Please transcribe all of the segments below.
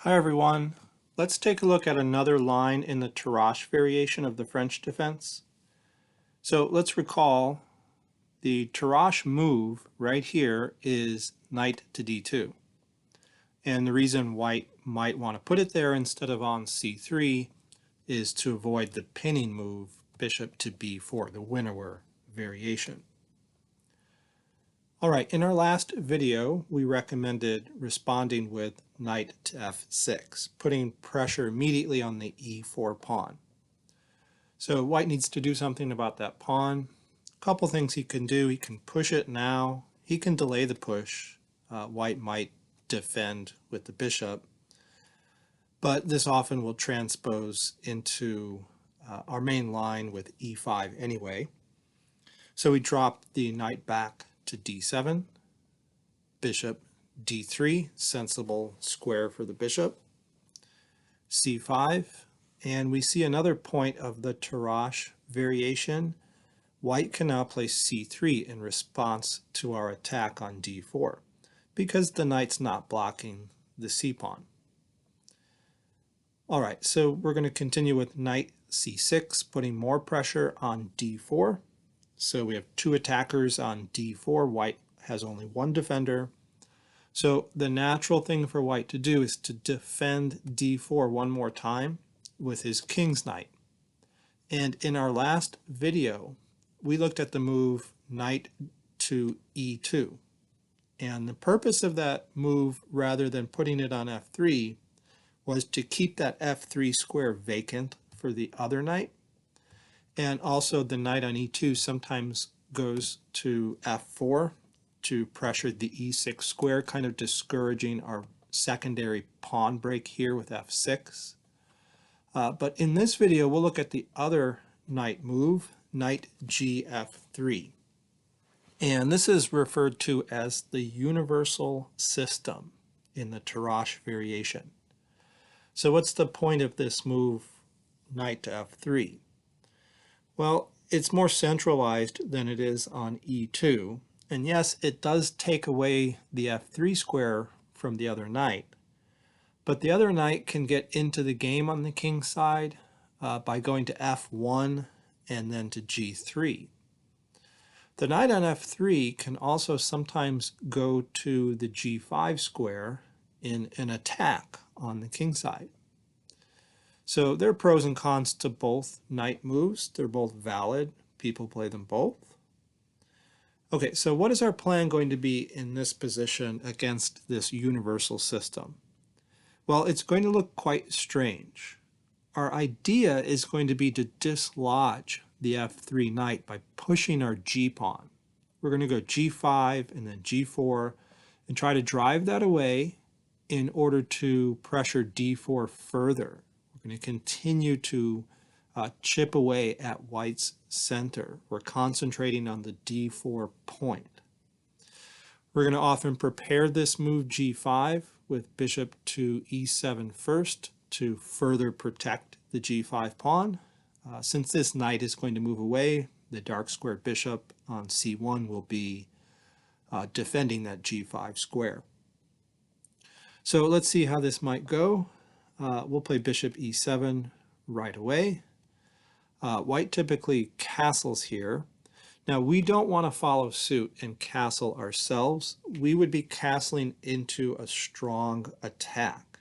Hi everyone. Let's take a look at another line in the Tarrasch variation of the French defense. So let's recall the Tarrasch move right here is knight to d2. And the reason white might want to put it there instead of on c3 is to avoid the pinning move bishop to b4, the winnower variation. All right, in our last video, we recommended responding with knight to f6, putting pressure immediately on the e4 pawn. So white needs to do something about that pawn. A couple things he can do. He can push it now. He can delay the push. White might defend with the bishop, but this often will transpose into our main line with e5 anyway. So we drop the knight back to d7, bishop d3, sensible square for the bishop, c5, and we see another point of the Tarrasch variation. White can now play c3 in response to our attack on d4 because the knight's not blocking the c-pawn. All right, so we're going to continue with knight c6, putting more pressure on d4. So we have two attackers on d4. White has only one defender. So the natural thing for white to do is to defend d4 one more time with his king's knight. And in our last video, we looked at the move knight to e2. And the purpose of that move, rather than putting it on f3, was to keep that f3 square vacant for the other knight. And also the knight on e2 sometimes goes to f4 to pressure the e6 square, kind of discouraging our secondary pawn break here with f6. But in this video, we'll look at the other knight move, knight gf3. And this is referred to as the universal system in the Tarrasch variation. So what's the point of this move, knight to f3? Well, it's more centralized than it is on e2. And yes, it does take away the f3 square from the other knight. But the other knight can get into the game on the king's side by going to f1 and then to g3. The knight on f3 can also sometimes go to the g5 square in an attack on the king's side. So there are pros and cons to both knight moves. They're both valid. People play them both. Okay, so what is our plan going to be in this position against this universal system? Well, it's going to look quite strange. Our idea is going to be to dislodge the f3 knight by pushing our g-pawn. We're going to go g5 and then g4 and try to drive that away in order to pressure d4 further. We're going to continue to chip away at white's center. We're concentrating on the d4 point. We're going to often prepare this move g5 with bishop to e7 first to further protect the g5 pawn. Since this knight is going to move away, the dark squared bishop on c1 will be defending that g5 square. So let's see how this might go. We'll play bishop e7 right away. White typically castles here. Now we don't want to follow suit and castle ourselves. We would be castling into a strong attack.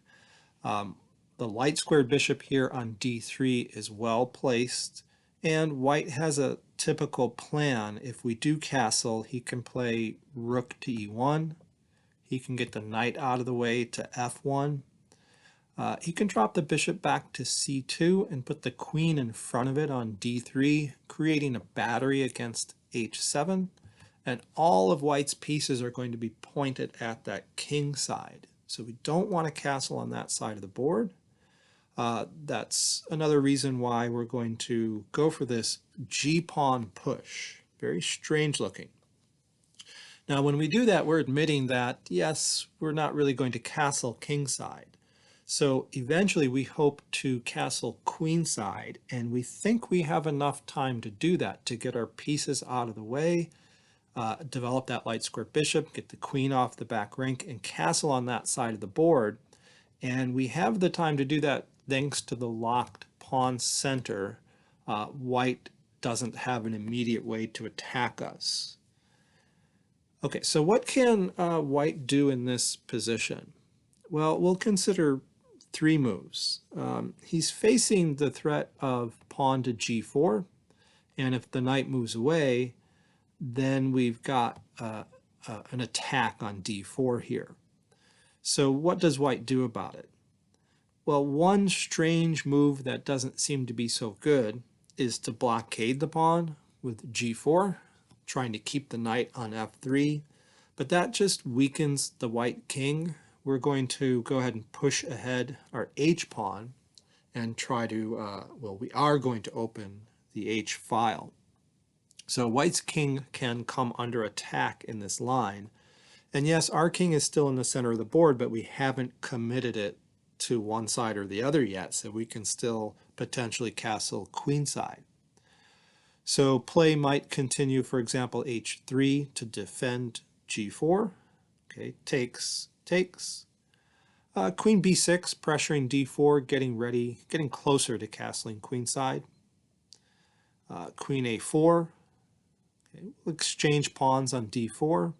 The light squared bishop here on d3 is well placed, and white has a typical plan. If we do castle, he can play rook to e1. He can get the knight out of the way to f1. He can drop the bishop back to c2 and put the queen in front of it on d3, creating a battery against h7. And all of white's pieces are going to be pointed at that king side. So we don't want to castle on that side of the board. That's another reason why we're going to go for this g-pawn push. Very strange looking. Now when we do that, we're admitting that, yes, we're not really going to castle kingside. So eventually we hope to castle queenside, and we think we have enough time to do that, to get our pieces out of the way, develop that light square bishop, get the queen off the back rank, and castle on that side of the board. And we have the time to do that thanks to the locked pawn center. White doesn't have an immediate way to attack us. Okay, so what can white do in this position? Well, we'll consider three moves. He's facing the threat of pawn to g4, and if the knight moves away, then we've got an attack on d4 here. So what does white do about it? Well, one strange move that doesn't seem to be so good is to blockade the pawn with g4, trying to keep the knight on f3, but that just weakens the white king. We're going to go ahead and push ahead our h-pawn and try to, well, we are going to open the h-file. So white's king can come under attack in this line. And yes, our king is still in the center of the board, but we haven't committed it to one side or the other yet, so we can still potentially castle queenside. So play might continue, for example, h3 to defend g4. Okay, takes. Queen b6, pressuring d4, getting ready, getting closer to castling queenside. Queen a4. Okay, we'll exchange pawns on d4.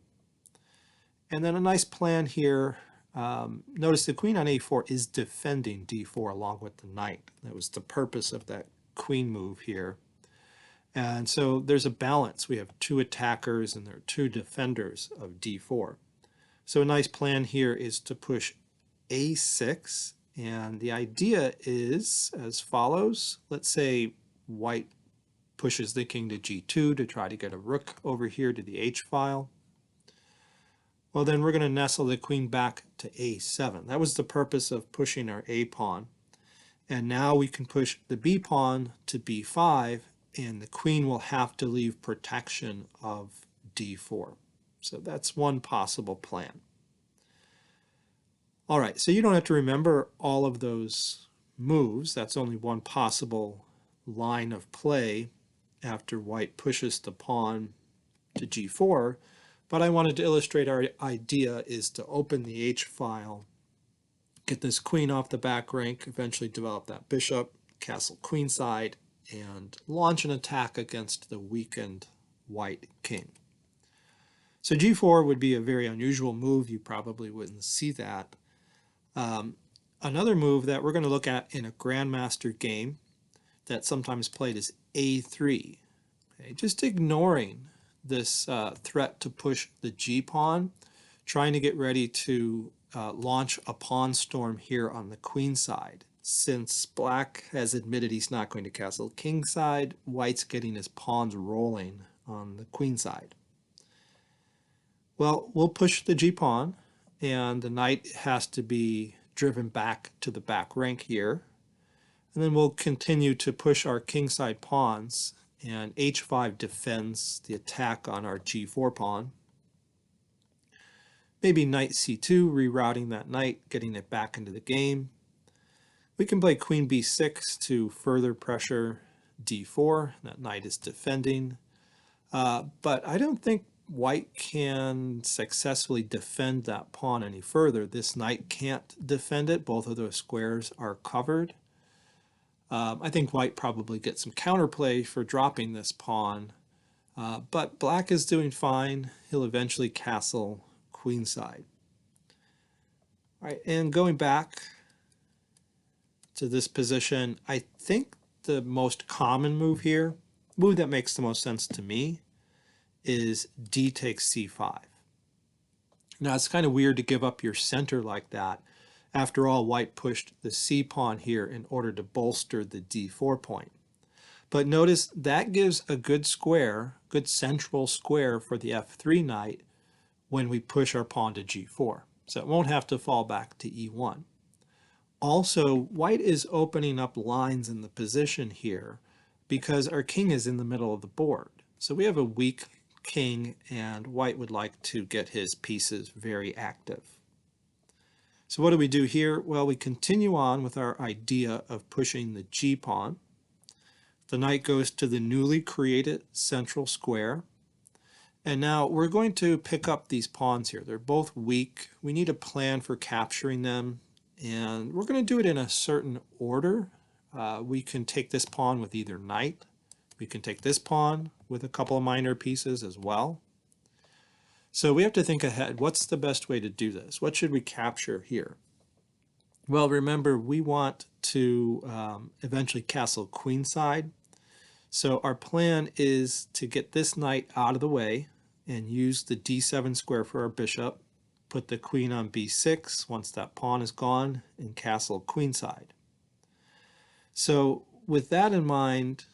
And then a nice plan here. Notice the queen on a4 is defending d4 along with the knight. That was the purpose of that queen move here. And so there's a balance. We have two attackers and there are two defenders of d4. So a nice plan here is to push a6. And the idea is as follows. Let's say white pushes the king to g2 to try to get a rook over here to the h-file. Well, then we're going to nestle the queen back to a7. That was the purpose of pushing our a pawn. And now we can push the b pawn to b5, and the queen will have to leave protection of d4. So that's one possible plan. All right, so you don't have to remember all of those moves. That's only one possible line of play after white pushes the pawn to g4. But I wanted to illustrate our idea is to open the h-file, get this queen off the back rank, eventually develop that bishop, castle queenside, and launch an attack against the weakened white king. So g4 would be a very unusual move. You probably wouldn't see that. Another move that we're going to look at in a grandmaster game that's sometimes played is a3. Okay, just ignoring this threat to push the g-pawn, trying to get ready to launch a pawn storm here on the queen side. Since black has admitted he's not going to castle king side, white's getting his pawns rolling on the queen side. Well, we'll push the g-pawn, and the knight has to be driven back to the back rank here. And then we'll continue to push our kingside pawns, and h5 defends the attack on our g4 pawn. Maybe knight c2, rerouting that knight, getting it back into the game. We can play queen b6 to further pressure d4. That knight is defending. But I don't think white can successfully defend that pawn any further. This knight can't defend it. Both of those squares are covered. I think white probably gets some counterplay for dropping this pawn, but black is doing fine. He'll eventually castle queenside. All right, and going back to this position, I think the most common move here, move that makes the most sense to me, is d takes c5. Now it's kind of weird to give up your center like that. After all, white pushed the c pawn here in order to bolster the d4 point. But notice that gives a good square, good central square for the f3 knight when we push our pawn to g4. So it won't have to fall back to e1. Also, white is opening up lines in the position here because our king is in the middle of the board. So we have a weak king, and white would like to get his pieces very active. So what do we do here? Well, we continue on with our idea of pushing the g-pawn. The knight goes to the newly created central square. And now we're going to pick up these pawns here. They're both weak. We need a plan for capturing them. And we're going to do it in a certain order. We can take this pawn with either knight. We can take this pawn with a couple of minor pieces as well. So we have to think ahead. What's the best way to do this? What should we capture here? Well, remember, we want to eventually castle queenside. So our plan is to get this knight out of the way and use the d7 square for our bishop, put the queen on b6 once that pawn is gone, and castle queenside. So with that in mind,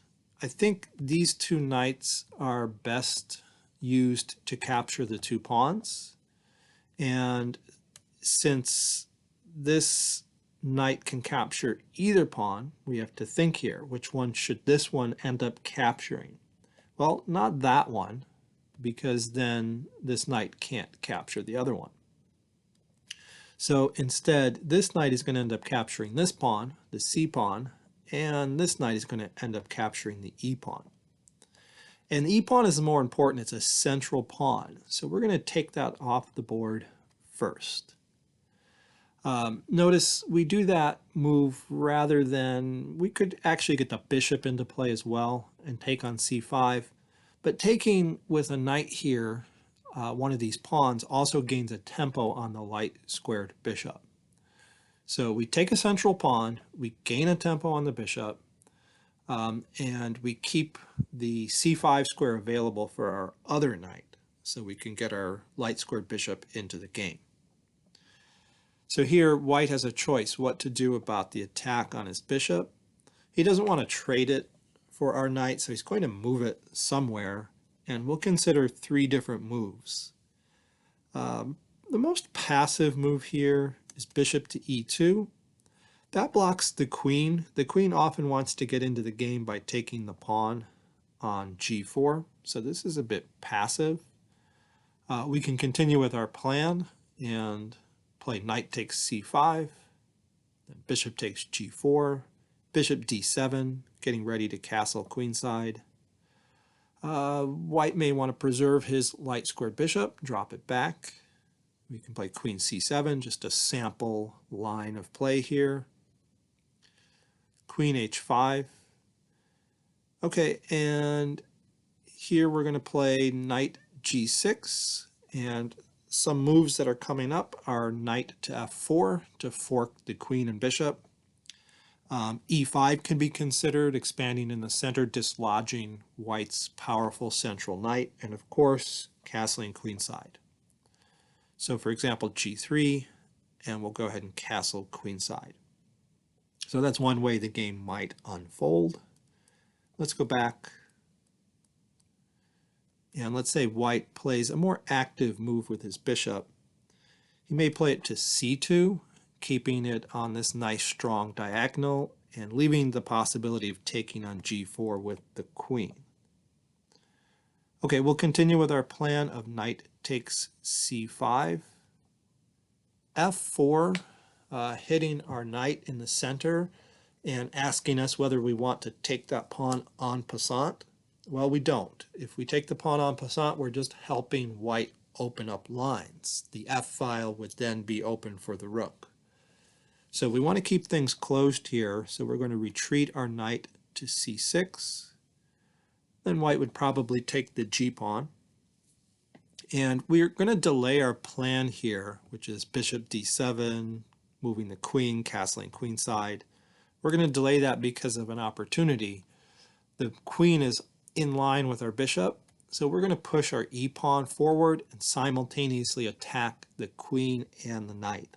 I think these two knights are best used to capture the two pawns. And since this knight can capture either pawn, we have to think here, which one should this one end up capturing? Well, not that one, because then this knight can't capture the other one. So instead, this knight is going to end up capturing this pawn, the c pawn, and this knight is going to end up capturing the e pawn. And the e pawn is more important. It's a central pawn. So we're going to take that off the board first. Notice we do that move rather than, we could actually get the bishop into play as well and take on c5. But taking with a knight here, one of these pawns also gains a tempo on the light squared bishop. So we take a central pawn, we gain a tempo on the bishop, and we keep the c5 square available for our other knight, so we can get our light squared bishop into the game. So here white has a choice what to do about the attack on his bishop. He doesn't want to trade it for our knight, so he's going to move it somewhere, and we'll consider three different moves. The most passive move here is bishop to e2. That blocks the queen. The queen often wants to get into the game by taking the pawn on g4, so this is a bit passive. We can continue with our plan and play knight takes c5, then bishop takes g4, bishop d7, getting ready to castle queenside. White may want to preserve his light squared bishop, drop it back. We can play queen c7, just a sample line of play here. Queen h5. Okay, and here we're going to play knight g6, and some moves that are coming up are knight to f4 to fork the queen and bishop. e5 can be considered, expanding in the center, dislodging white's powerful central knight, and of course, castling queenside. So for example, g3, and we'll go ahead and castle queenside. So that's one way the game might unfold. Let's go back. And let's say white plays a more active move with his bishop. He may play it to c2, keeping it on this nice strong diagonal and leaving the possibility of taking on g4 with the queen. Okay, we'll continue with our plan of knight takes c5. f4, hitting our knight in the center and asking us whether we want to take that pawn en passant. Well, we don't. If we take the pawn en passant, we're just helping white open up lines. The f file would then be open for the rook. So we want to keep things closed here, so we're going to retreat our knight to c6. Then white would probably take the g-pawn. And we're going to delay our plan here, which is bishop d7, moving the queen, castling queenside. We're going to delay that because of an opportunity. The queen is in line with our bishop, so we're going to push our e-pawn forward and simultaneously attack the queen and the knight.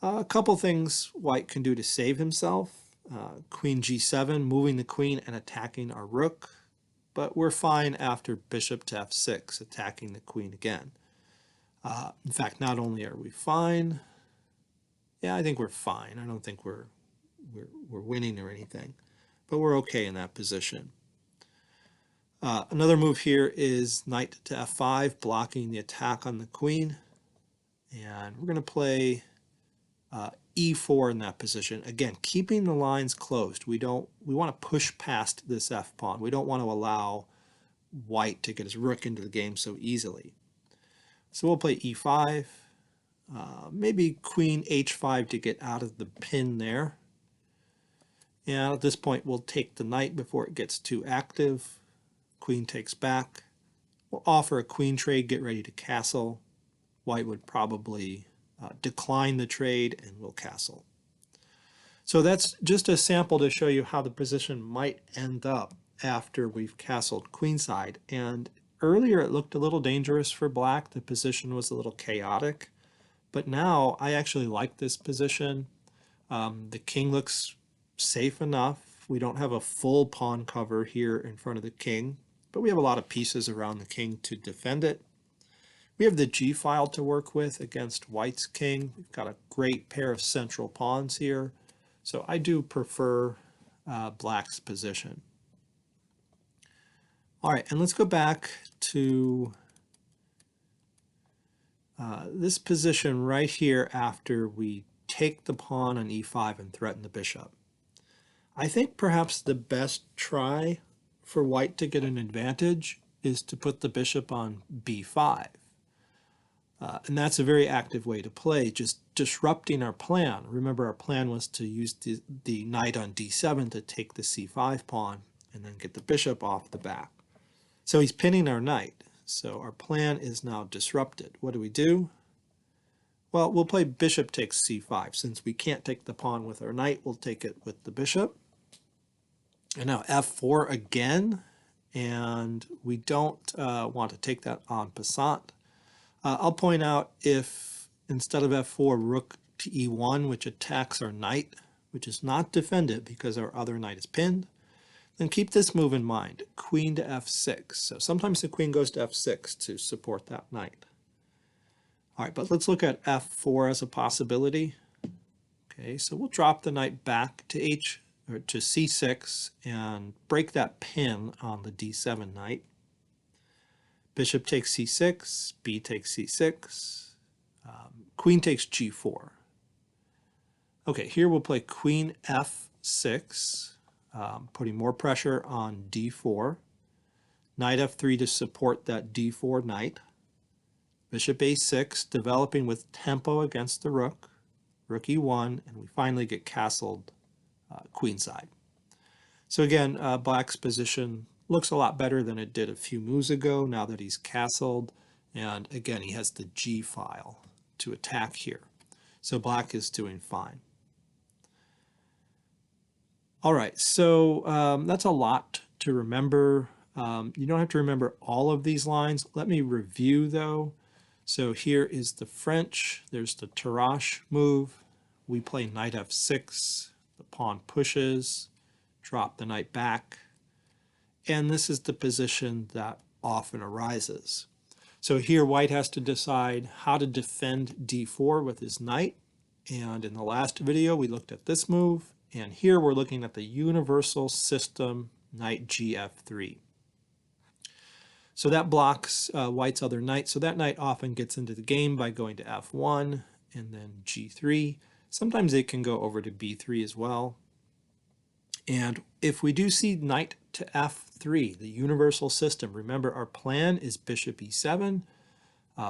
A couple things white can do to save himself. Queen g7, moving the queen and attacking our rook, but we're fine after bishop to f6, attacking the queen again. In fact, not only are we fine, yeah, I think we're fine. I don't think we're winning or anything, but we're okay in that position. Another move here is knight to f5, blocking the attack on the queen. And we're going to play e4 in that position. Again, keeping the lines closed. We want to push past this f-pawn. We don't want to allow white to get his rook into the game so easily. So we'll play e5. maybe queen h5 to get out of the pin there. And at this point, we'll take the knight before it gets too active. Queen takes back. We'll offer a queen trade, get ready to castle. White would probably decline the trade and we'll castle. So that's just a sample to show you how the position might end up after we've castled queenside. And earlier it looked a little dangerous for black. The position was a little chaotic. But now I actually like this position. The king looks safe enough. We don't have a full pawn cover here in front of the king, but we have a lot of pieces around the king to defend it. We have the g file to work with against white's king. We've got a great pair of central pawns here. So I do prefer black's position. All right, and let's go back to this position right here after we take the pawn on e5 and threaten the bishop. I think perhaps the best try for white to get an advantage is to put the bishop on b5. And that's a very active way to play, just disrupting our plan. Remember, our plan was to use the knight on d7 to take the c5 pawn and then get the bishop off the back. So he's pinning our knight. So our plan is now disrupted. What do? Well, we'll play bishop takes c5. Since we can't take the pawn with our knight, we'll take it with the bishop. And now f4 again. And we don't want to take that en passant. I'll point out if instead of f4, rook to e1, which attacks our knight, which is not defended because our other knight is pinned, then keep this move in mind, queen to f6. So sometimes the queen goes to f6 to support that knight. All right, but let's look at f4 as a possibility. Okay, so we'll drop the knight back to c6 and break that pin on the d7 knight. Bishop takes c6, b takes c6, queen takes g4. Okay, here we'll play queen f6, putting more pressure on d4. Knight f3 to support that d4 knight. Bishop a6, developing with tempo against the rook. Rook e1, and we finally get castled queenside. So again, black's position looks a lot better than it did a few moves ago now that he's castled. And again, he has the g file to attack here. So black is doing fine. All right, so that's a lot to remember. You don't have to remember all of these lines. Let me review though. So here is the French. There's the Tarrasch move. We play knight f6. The pawn pushes. Drop the knight back. And this is the position that often arises. So here white has to decide how to defend d4 with his knight. And in the last video, we looked at this move. And here we're looking at the universal system knight gf3. So that blocks white's other knight. So that knight often gets into the game by going to f1 and then g3. Sometimes it can go over to b3 as well. And if we do see knight to f3, the universal system, remember our plan is bishop e7,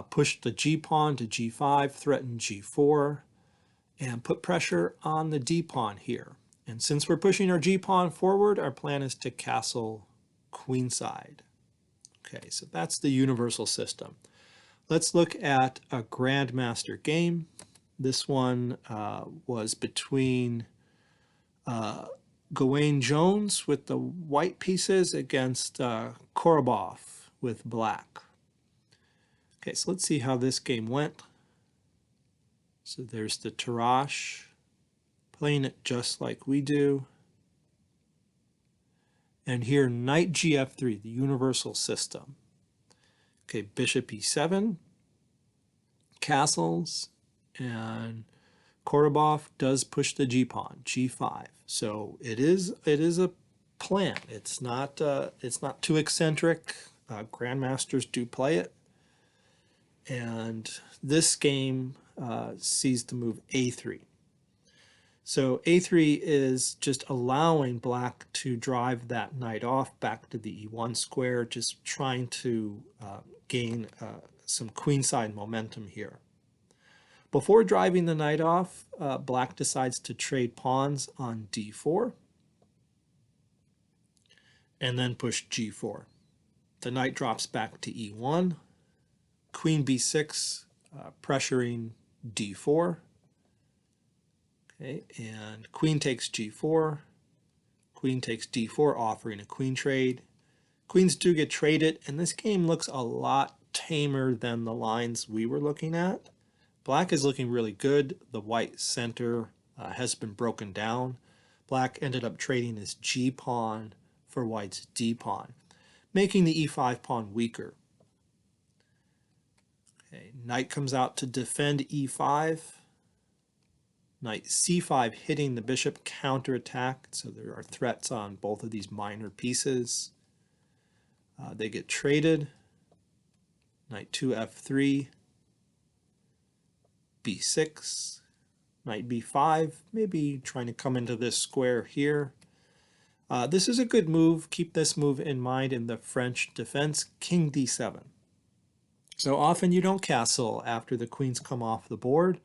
push the g pawn to g5, threaten g4, and put pressure on the d pawn here. And since we're pushing our g pawn forward, our plan is to castle queenside. Okay, so that's the universal system. Let's look at a Grandmaster game. This one was between Gawain Jones with the white pieces against Korobov with black. Okay, so let's see how this game went. So there's the Tarrasch, playing it just like we do. And here, knight gf3, the universal system. Okay, bishop e7, castles, and Korobov does push the g-pawn, g5. So it is a plan. It's not too eccentric. Grandmasters do play it. And this game sees the move a3. So a3 is just allowing black to drive that knight off back to the e1 square, just trying to gain some queenside momentum here. Before driving the knight off, black decides to trade pawns on d4 and then push g4. The knight drops back to e1, queen b6, pressuring d4. Okay, and queen takes g4, queen takes d4, offering a queen trade. Queens do get traded, and this game looks a lot tamer than the lines we were looking at. Black is looking really good. The white center has been broken down. Black ended up trading his g pawn for white's d pawn, making the e5 pawn weaker. Okay, knight comes out to defend e5. Knight c5 hitting the bishop, counterattack. So there are threats on both of these minor pieces. They get traded. Knight to f3, b6, knight b5, maybe trying to come into this square here. This is a good move. Keep this move in mind in the French defense, king d7. So often you don't castle after the queens come off the board.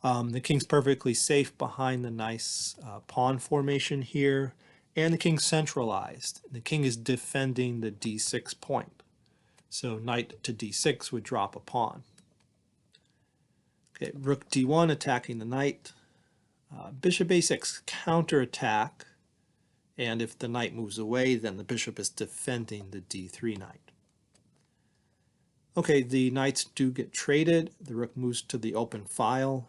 The king's perfectly safe behind the nice pawn formation here, and the king's centralized. The king is defending the d6 point. So knight to d6 would drop a pawn. Okay, rook d1 attacking the knight. Bishop a6 counterattack, and if the knight moves away, then the bishop is defending the d3 knight. Okay, the knights do get traded. The rook moves to the open file.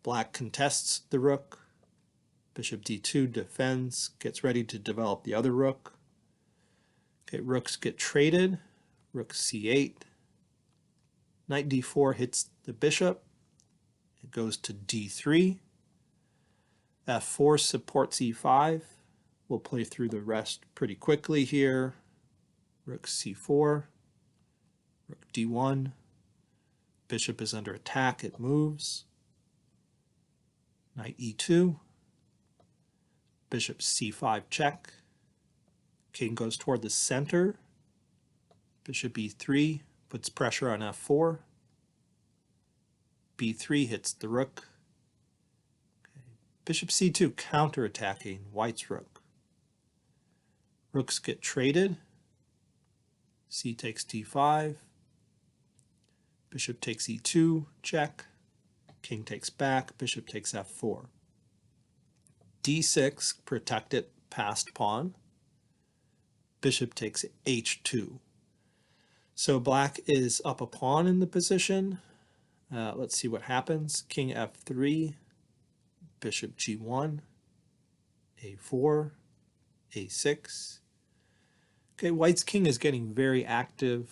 Black contests the rook. Bishop d2 defends, gets ready to develop the other rook. Okay, rooks get traded. Rook c8. Knight d4 hits the bishop. It goes to d3. f4 supports e5. We'll play through the rest pretty quickly here. Rook c4. Rook d1. Bishop is under attack. It moves. Knight e2. Bishop c5 check. King goes toward the center. Bishop e3 puts pressure on f4. b3 hits the rook. Okay. Bishop c2 counterattacking white's rook. Rooks get traded. C takes d5. Bishop takes e2, check. King takes back, bishop takes f4. d6, protected passed pawn. Bishop takes h2. So black is up a pawn in the position. Let's see what happens. King f3, bishop g1, a4, a6. Okay, white's king is getting very active.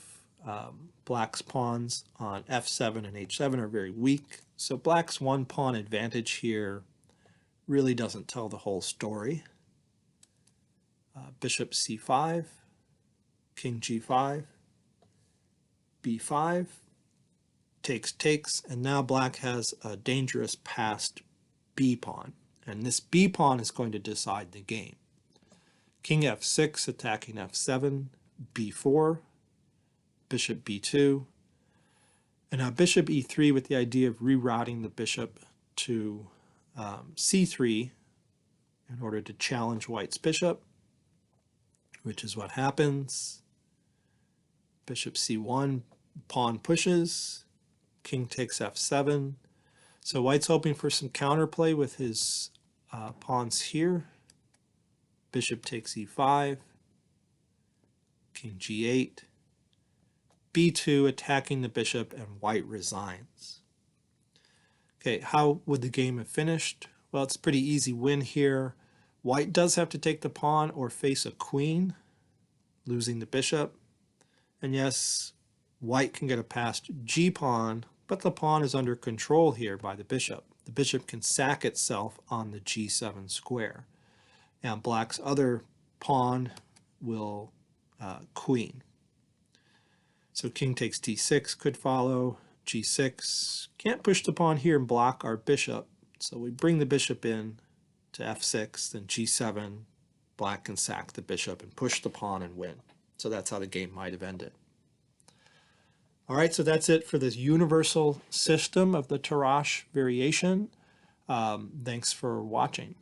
Black's pawns on f7 and h7 are very weak. So black's one pawn advantage here really doesn't tell the whole story. Bishop c5, king g5, b5, takes, and now black has a dangerous passed b pawn. And this b pawn is going to decide the game. King f6 attacking f7, b4, bishop b2, and now bishop e3 with the idea of rerouting the bishop to c3 in order to challenge white's bishop, which is what happens. Bishop c1, pawn pushes, king takes f7. So white's hoping for some counterplay with his pawns here. Bishop takes e5, king g8, b2 attacking the bishop, and white resigns. Okay, how would the game have finished? Well, it's a pretty easy win here. White does have to take the pawn or face a queen, losing the bishop. And yes, white can get a passed g-pawn, but the pawn is under control here by the bishop. The bishop can sack itself on the g7 square. And black's other pawn will queen. So king takes d6 could follow, g6. Can't push the pawn here and block our bishop. So we bring the bishop in to f6, then g7. Black can sack the bishop and push the pawn and win. So that's how the game might have ended. All right, so that's it for this universal system of the Tarrasch variation. Thanks for watching.